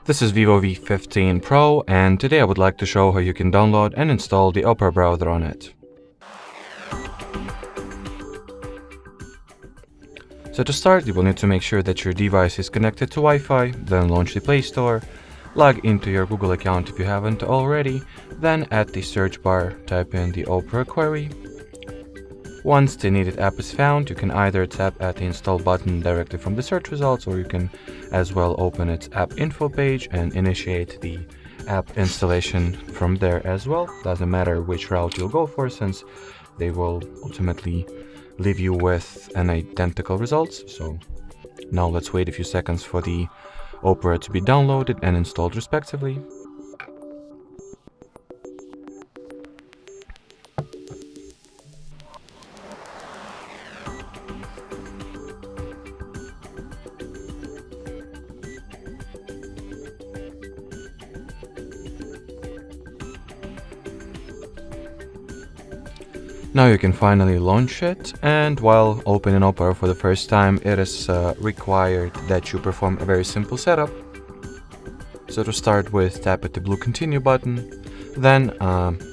This is VIVO V15 Pro, and today I would like to show how you can download and install the Opera browser on it. So to start, you will need to make sure that your device is connected to Wi-Fi, then launch the Play Store, log into your Google account if you haven't already, then at the search bar type in the Opera query. Once the needed app is found, you can either tap at the install button directly from the search results, or you can as well open its app info page and initiate the app installation from there as well. Doesn't matter which route you'll go for, since they will ultimately leave you with an identical results. So now let's wait a few seconds for the Opera to be downloaded and installed respectively. Now you can finally launch it, and while opening Opera for the first time, it is required that you perform a very simple setup. So to start with, tap at the blue continue button, then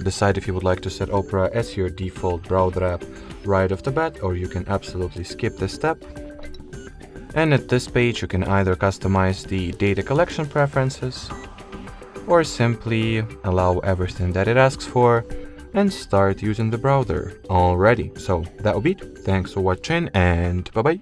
decide if you would like to set Opera as your default browser app right off the bat, or you can absolutely skip this step. And at this page you can either customize the data collection preferences, or simply allow everything that it asks for and start using the browser already. So that will be it. Thanks for watching, and bye bye.